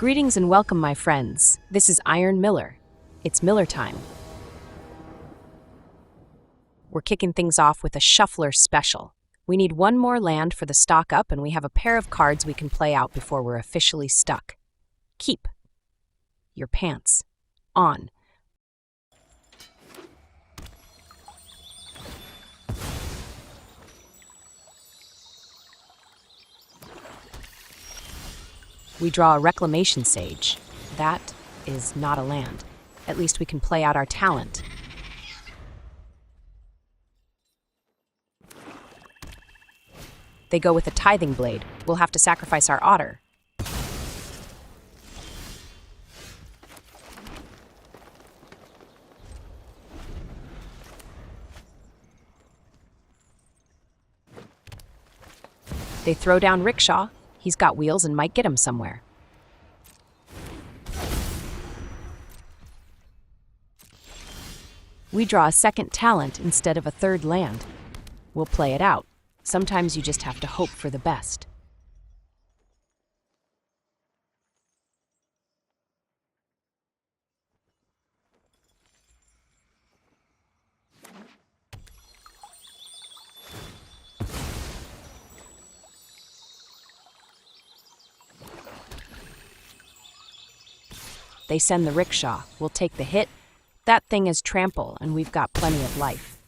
Greetings and welcome, my friends. This is Iron Miller. It's Miller time. We're kicking things off with a Shuffler special. We need one more land for the stock up, and we have a pair of cards we can play out before we're officially stuck. Keep your pants on. We draw a Reclamation Sage. That is not a land. At least we can play out our talent. They go with a Tithing Blade. We'll have to sacrifice our otter. They throw down Rickshaw. He's got wheels and might get him somewhere. We draw a second talent instead of a third land. We'll play it out. Sometimes you just have to hope for the best. They send the Rickshaw. We'll take the hit. That thing is trample, and we've got plenty of life.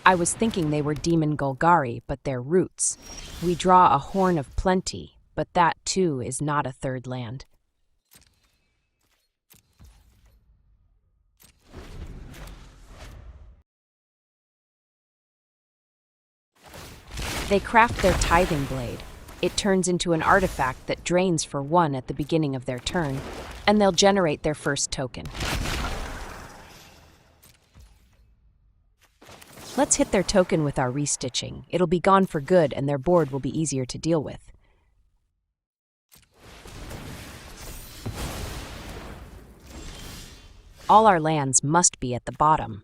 I was thinking they were Demon Golgari, but they're roots. We draw a Horn of Plenty, but that too is not a third land. They craft their Tithing Blade. It turns into an artifact that drains for 1 at the beginning of their turn, and they'll generate their first token. Let's hit their token with our restitching. It'll be gone for good, and their board will be easier to deal with. All our lands must be at the bottom.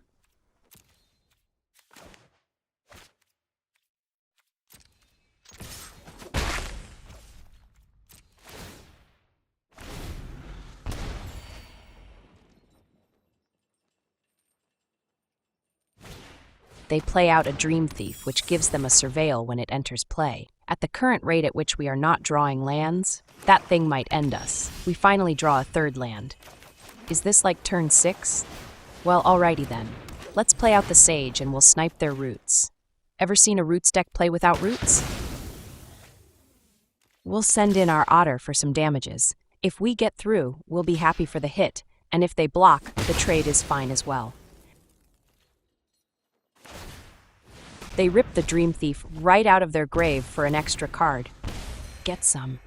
They play out a Dream Thief, which gives them a Surveil when it enters play. At the current rate at which we are not drawing lands, that thing might end us. We finally draw a third land. Is this like turn 6? Well, alrighty then. Let's play out the Sage and we'll snipe their roots. Ever seen a roots deck play without roots? We'll send in our otter for some damages. If we get through, we'll be happy for the hit, and if they block, the trade is fine as well. They rip the Dream Thief right out of their grave for an extra card. Get some.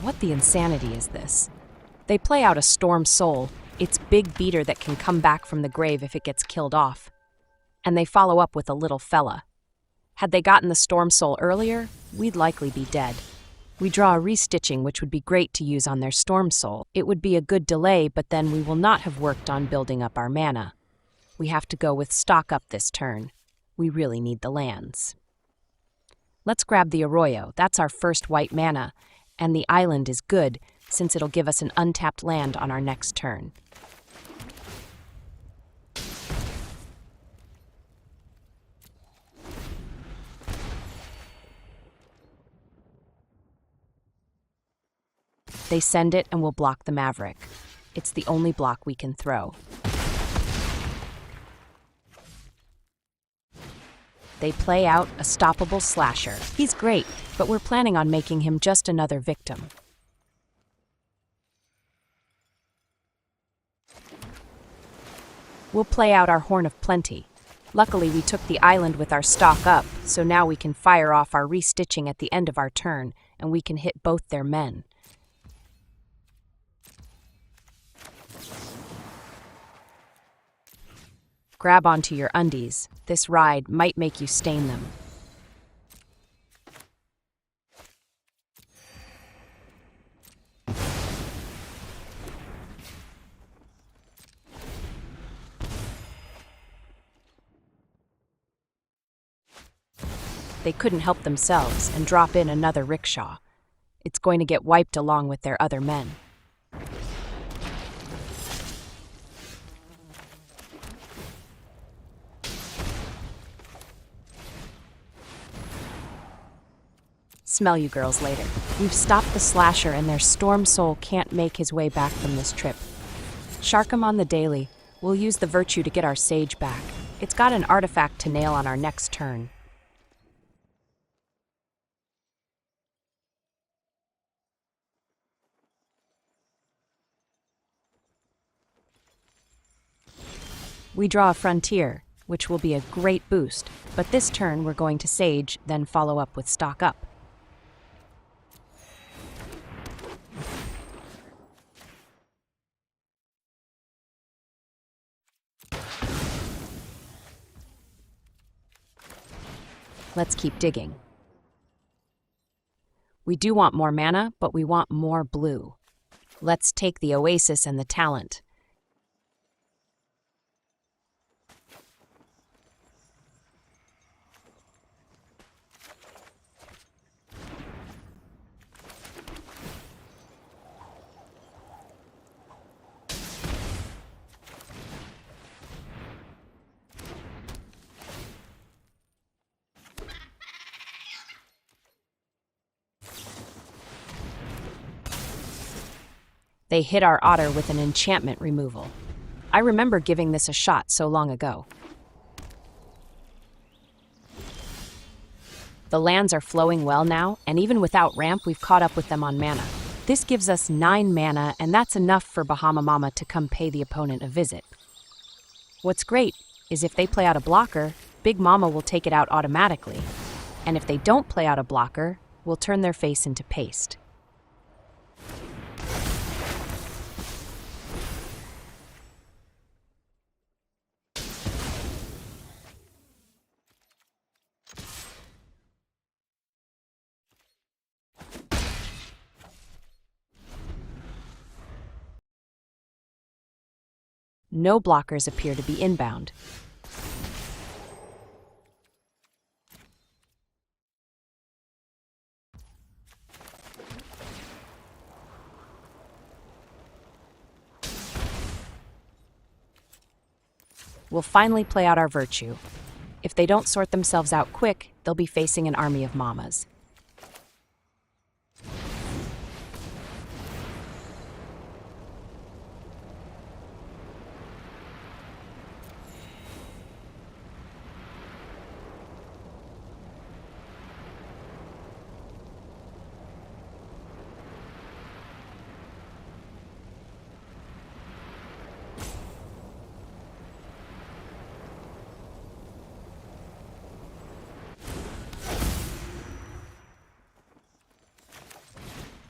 What the insanity is this? They play out a Storm Soul. It's big beater that can come back from the grave if it gets killed off. And they follow up with a little fella. Had they gotten the Storm Soul earlier, we'd likely be dead. We draw a restitching, which would be great to use on their Storm Soul. It would be a good delay, but then we will not have worked on building up our mana. We have to go with stock up this turn. We really need the lands. Let's grab the Arroyo. That's our first white mana, and the island is good since it'll give us an untapped land on our next turn. They send it and we'll block the Maverick. It's the only block we can throw. They play out a Stoppable Slasher. He's great, but we're planning on making him just another victim. We'll play out our Horn of Plenty. Luckily, we took the island with our stock up, so now we can fire off our restitching at the end of our turn, and we can hit both their men. Grab onto your undies. This ride might make you stain them. They couldn't help themselves and drop in another rickshaw. It's going to get wiped along with their other men. Smell you girls later. We've stopped the slasher and their storm soul can't make his way back from this trip. Shark 'em on the daily. We'll use the virtue to get our sage back. It's got an artifact to nail on our next turn. We draw a frontier, which will be a great boost, but this turn we're going to sage, then follow up with stock up. Let's keep digging. We do want more mana, but we want more blue. Let's take the oasis and the talent. They hit our otter with an enchantment removal. I remember giving this a shot so long ago. The lands are flowing well now, and even without ramp, we've caught up with them on mana. This gives us 9 mana, and that's enough for Bahama Mama to come pay the opponent a visit. What's great is if they play out a blocker, Big Mama will take it out automatically. And if they don't play out a blocker, we'll turn their face into paste. No blockers appear to be inbound. We'll finally play out our virtue. If they don't sort themselves out quick, they'll be facing an army of mamas.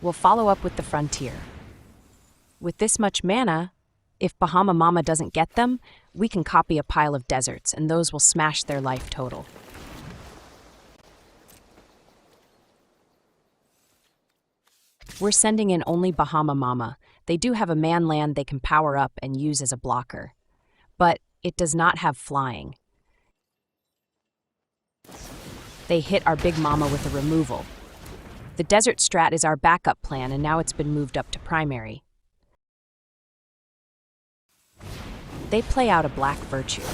We'll follow up with the frontier. With this much mana, if Bahama Mama doesn't get them, we can copy a pile of deserts, and those will smash their life total. We're sending in only Bahama Mama. They do have a man land they can power up and use as a blocker. But it does not have flying. They hit our Big Mama with a removal. The desert strat is our backup plan, and now it's been moved up to primary. They play out a black virtue.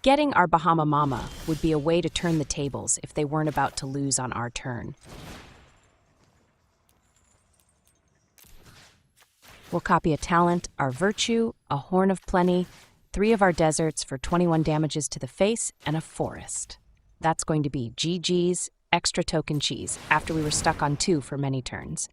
Getting our Bahama Mama would be a way to turn the tables if they weren't about to lose on our turn. We'll copy a talent, our virtue, a horn of plenty, 3 of our deserts for 21 damages to the face, and a forest. That's going to be GG's extra token cheese after we were stuck on 2 for many turns.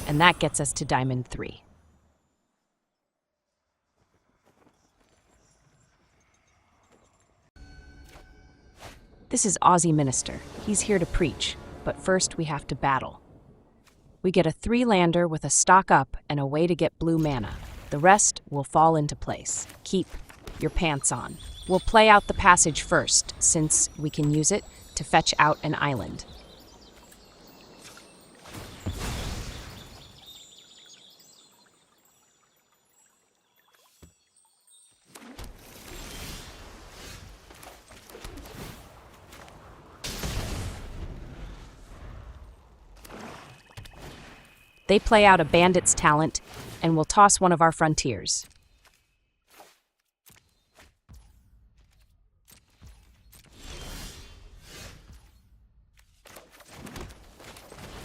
and that gets us to Diamond 3. This is Aussie Minister. He's here to preach, but first we have to battle. We get a 3-lander with a stock up and a way to get blue mana. The rest will fall into place. Keep your pants on. We'll play out the passage first, since we can use it to fetch out an island. They play out a bandit's talent, and we'll toss one of our frontiers.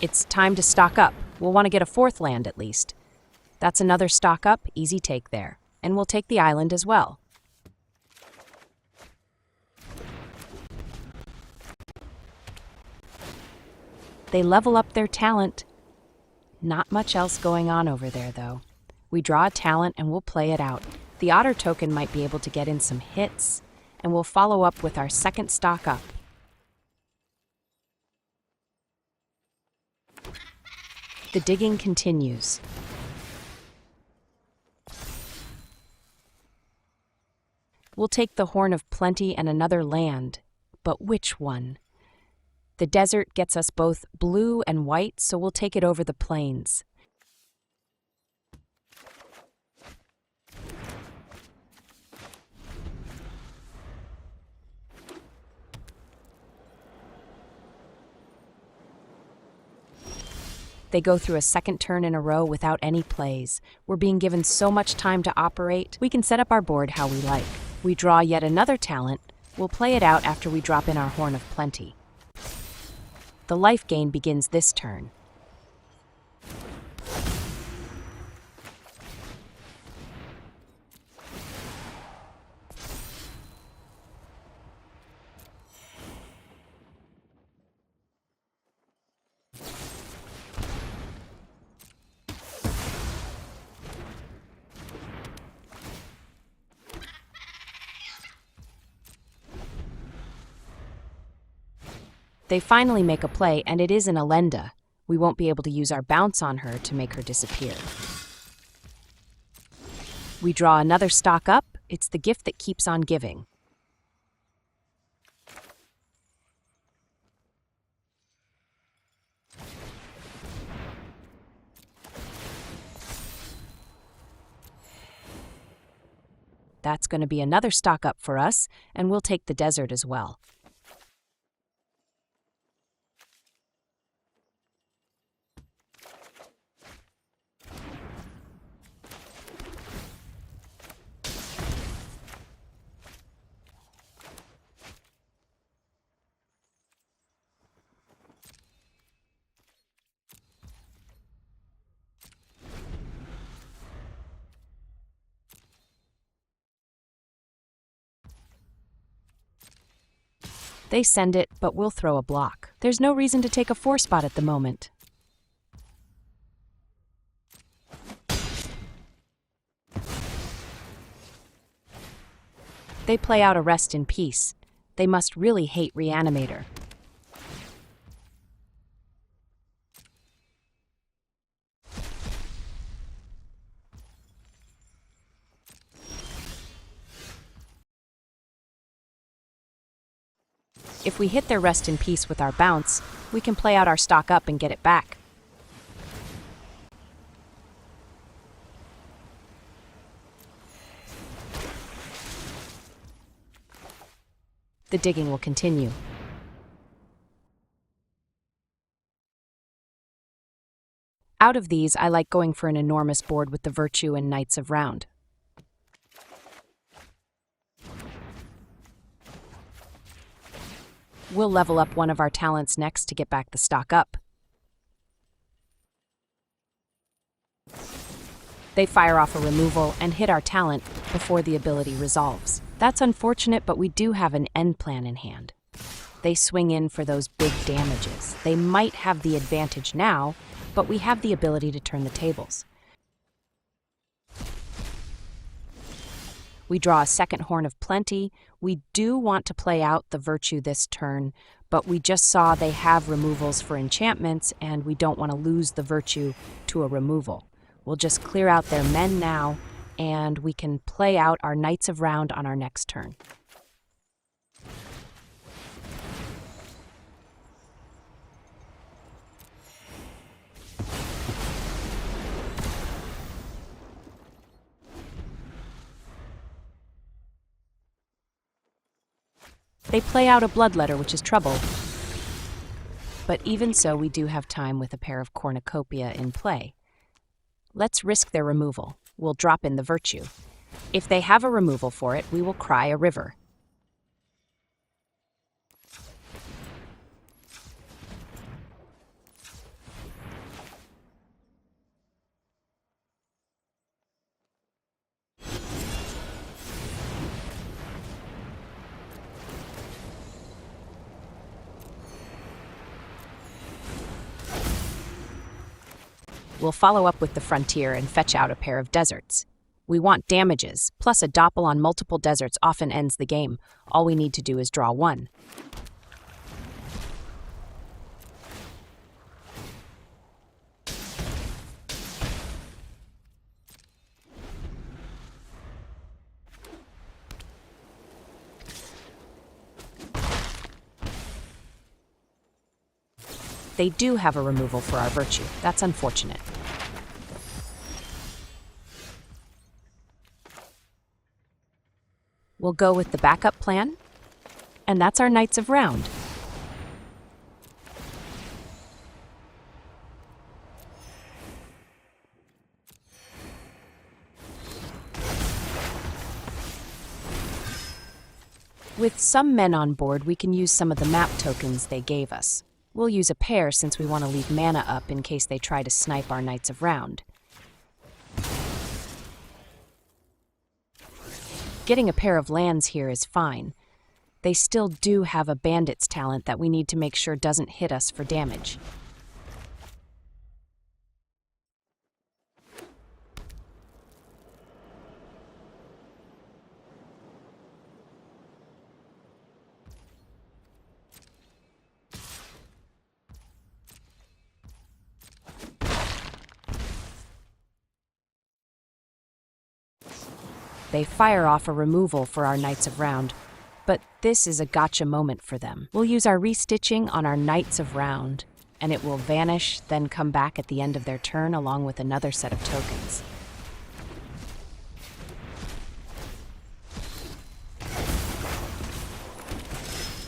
It's time to stock up. We'll want to get a 4th land at least. That's another stock up, easy take there. And we'll take the island as well. They level up their talent. Not much else going on over there, though. We draw a talent and we'll play it out. The otter token might be able to get in some hits, and we'll follow up with our 2nd stock up. The digging continues. We'll take the Horn of Plenty and another land, but which one? The desert gets us both blue and white, so we'll take it over the plains. They go through a 2nd turn in a row without any plays. We're being given so much time to operate. We can set up our board how we like. We draw yet another talent. We'll play it out after we drop in our Horn of Plenty. The life gain begins this turn. They finally make a play, and it is an Elenda. We won't be able to use our bounce on her to make her disappear. We draw another stock up. It's the gift that keeps on giving. That's going to be another stock up for us, and we'll take the desert as well. They send it, but we'll throw a block. There's no reason to take a 4 spot at the moment. They play out a Rest in Peace. They must really hate Reanimator. If we hit their Rest in Peace with our bounce, we can play out our stock up and get it back. The digging will continue. Out of these, I like going for an enormous board with the Virtue and Knights of Round. We'll level up one of our talents next to get back the stock up. They fire off a removal and hit our talent before the ability resolves. That's unfortunate, but we do have an end plan in hand. They swing in for those big damages. They might have the advantage now, but we have the ability to turn the tables. We draw a second Horn of Plenty. We do want to play out the Virtue this turn, but we just saw they have removals for enchantments, and we don't want to lose the Virtue to a removal. We'll just clear out their men now, and we can play out our Knights of Round on our next turn. They play out a Bloodletter, which is trouble. But even so, we do have time with a pair of Cornucopia in play. Let's risk their removal. We'll drop in the Virtue. If they have a removal for it, we will cry a River. We'll follow up with the Frontier and fetch out a pair of Deserts. We want damages, plus a Doppel on multiple deserts often ends the game. All we need to do is draw one. They do have a removal for our Virtue. That's unfortunate. We'll go with the backup plan, and that's our Knights of Round. With some men on board, we can use some of the map tokens they gave us. We'll use a pair since we want to leave mana up in case they try to snipe our Knights of Round. Getting a pair of lands here is fine. They still do have a Bandit's talent that we need to make sure doesn't hit us for damage. They fire off a removal for our Knights of Round, but this is a gotcha moment for them. We'll use our restitching on our Knights of Round, and it will vanish, then come back at the end of their turn along with another set of tokens.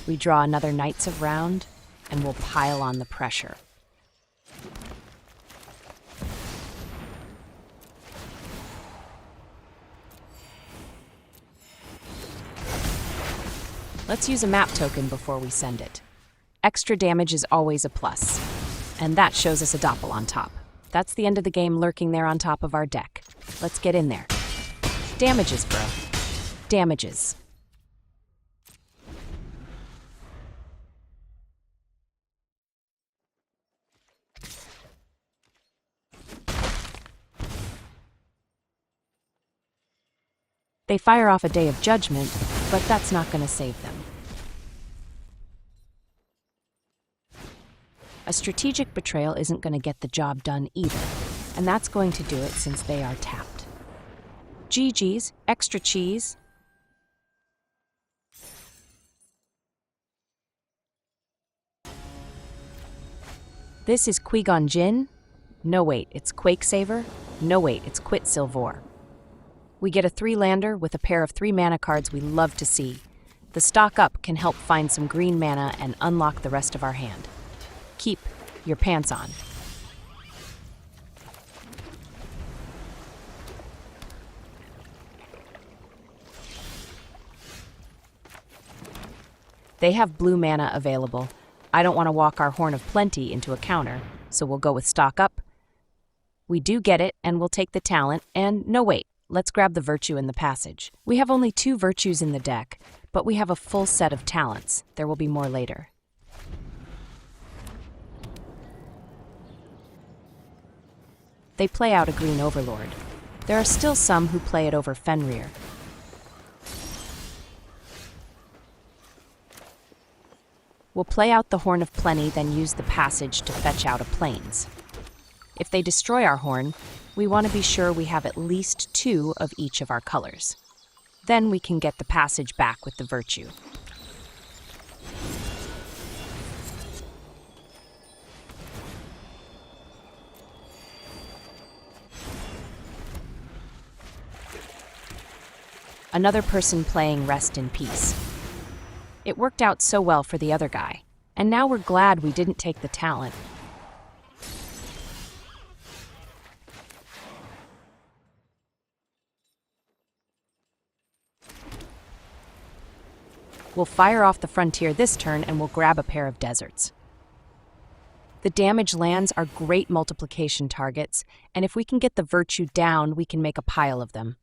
We draw another Knights of Round, and we'll pile on the pressure. Let's use a map token before we send it. Extra damage is always a plus, and that shows us a Doppel on top. That's the end of the game lurking there on top of our deck. Let's get in there. Damages, bro. Damages. They fire off a Day of Judgment, but that's not going to save them. A strategic betrayal isn't going to get the job done either, and that's going to do it since they are tapped. GG's, extra cheese. This is Qui-Gon Jinn. No wait, it's Quakesaver. No wait, it's Quetzalcoatl. We get a 3-lander with a pair of 3 mana cards we love to see. The stock up can help find some green mana and unlock the rest of our hand. Keep your pants on. They have blue mana available. I don't want to walk our Horn of Plenty into a counter, so we'll go with stock up. We do get it, and we'll take the talent, and no wait. Let's grab the Virtue in the passage. We have only 2 Virtues in the deck, but we have a full set of talents. There will be more later. They play out a green overlord. There are still some who play it over Fenrir. We'll play out the Horn of Plenty, then use the passage to fetch out a Plains. If they destroy our horn, we want to be sure we have at least 2 of each of our colors. Then we can get the passage back with the Virtue. Another person playing Rest in Peace. It worked out so well for the other guy, and now we're glad we didn't take the talent. We'll fire off the Frontier this turn and we'll grab a pair of Deserts. The damage lands are great multiplication targets, and if we can get the Virtue down, we can make a pile of them.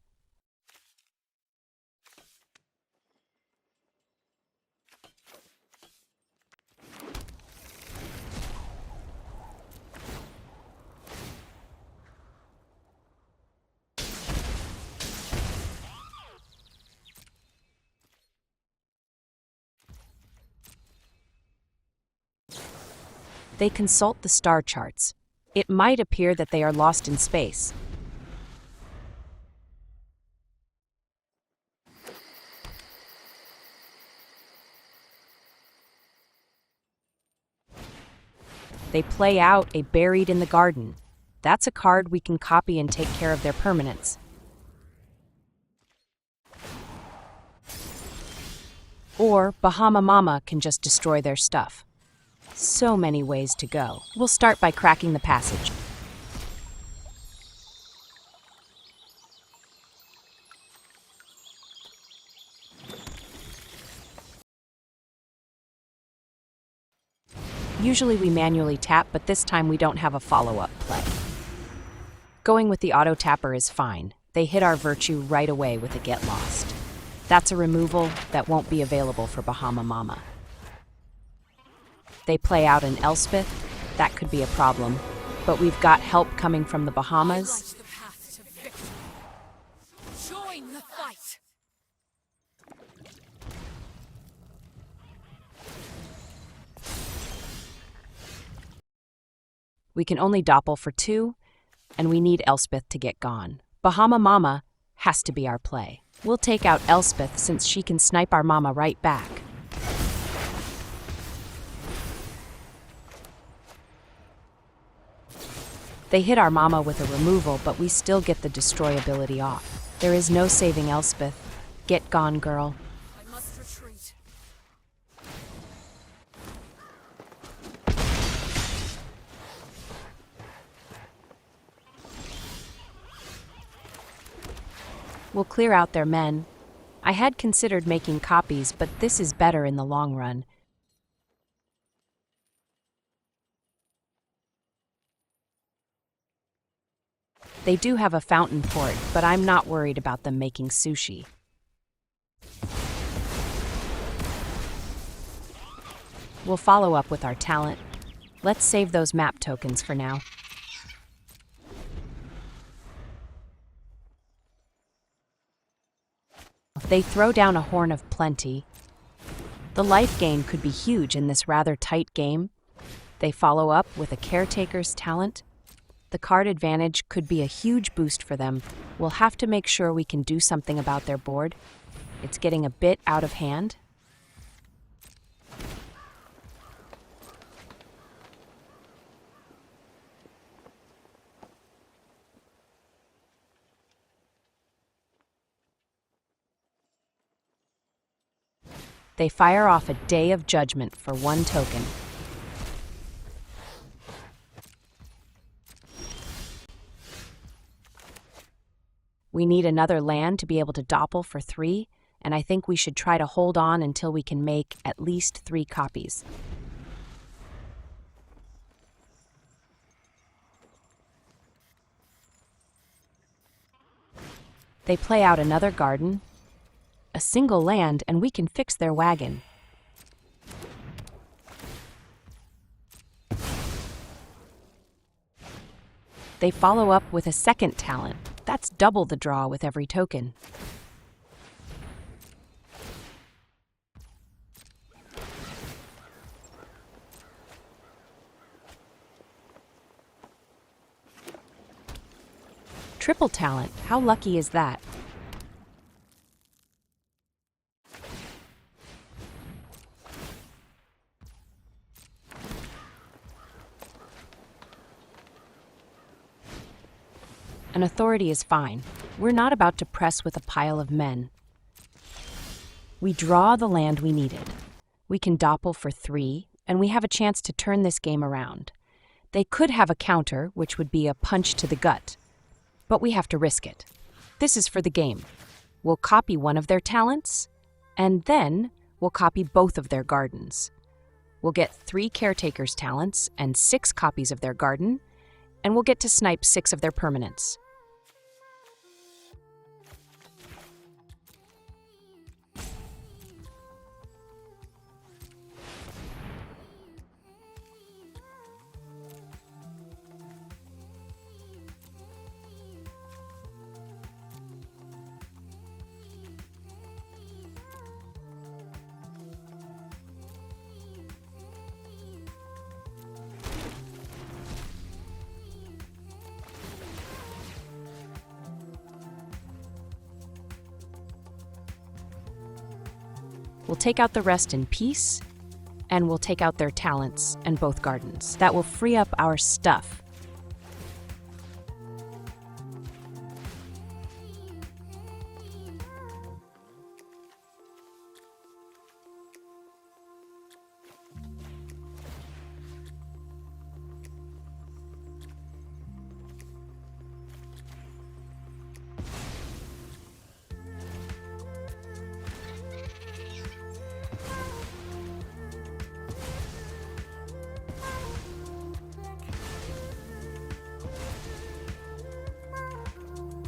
They consult the star charts. It might appear that they are lost in space. They play out a Buried in the Garden. That's a card we can copy and take care of their permanents. Or Bahama Mama can just destroy their stuff. So many ways to go. We'll start by cracking the passage. Usually we manually tap, but this time we don't have a follow-up play. Going with the auto tapper is fine. They hit our Virtue right away with a Get Lost. That's a removal that won't be available for Bahama Mama. They play out an Elspeth. That could be a problem, but we've got help coming from the Bahamas. Join the fight. We can only doppel for 2, and we need Elspeth to get gone. Bahama Mama has to be our play. We'll take out Elspeth since she can snipe our mama right back. They hit our mama with a removal, but we still get the destroy ability off. There is no saving Elspeth. Get gone, girl. I must retreat. We'll clear out their men. I had considered making copies, but this is better in the long run. They do have a fountain port, but I'm not worried about them making sushi. We'll follow up with our talent. Let's save those map tokens for now. They throw down a Horn of Plenty. The life gain could be huge in this rather tight game. They follow up with a Caretaker's talent. The card advantage could be a huge boost for them. We'll have to make sure we can do something about their board. It's getting a bit out of hand. They fire off a Day of Judgment for 1 token. We need another land to be able to doppel for 3, and I think we should try to hold on until we can make at least 3 copies. They play out another garden, a single land, and we can fix their wagon. They follow up with a second talent. That's double the draw with every token. Triple talent, how lucky is that? An authority is fine. We're not about to press with a pile of men. We draw the land we needed. We can doppel for 3, and we have a chance to turn this game around. They could have a counter, which would be a punch to the gut. But we have to risk it. This is for the game. We'll copy one of their talents, and then we'll copy both of their gardens. We'll get 3 caretakers' talents and 6 copies of their garden, and we'll get to snipe 6 of their permanents. We'll take out the rest in peace, and we'll take out their talents and both gardens. That will free up our stuff.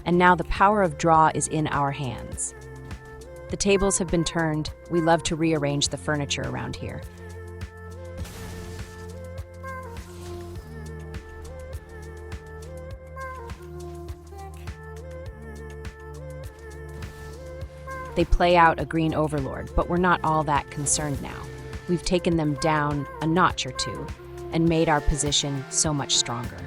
And now the power of draw is in our hands. The tables have been turned. We love to rearrange the furniture around here. They play out a green overlord, but we're not all that concerned now. We've taken them down a notch or two and made our position so much stronger.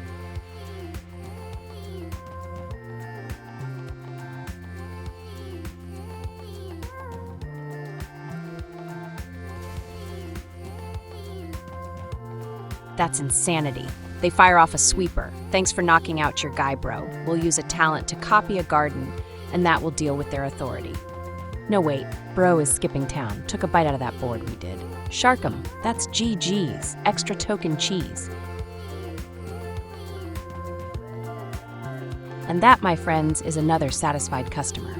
That's insanity. They fire off a sweeper. Thanks for knocking out your guy, bro. We'll use a talent to copy a garden, and that will deal with their authority. No, wait. Bro is skipping town. Took a bite out of that board we did. Shark 'em. That's GG's. Extra token cheese. And that, my friends, is another satisfied customer.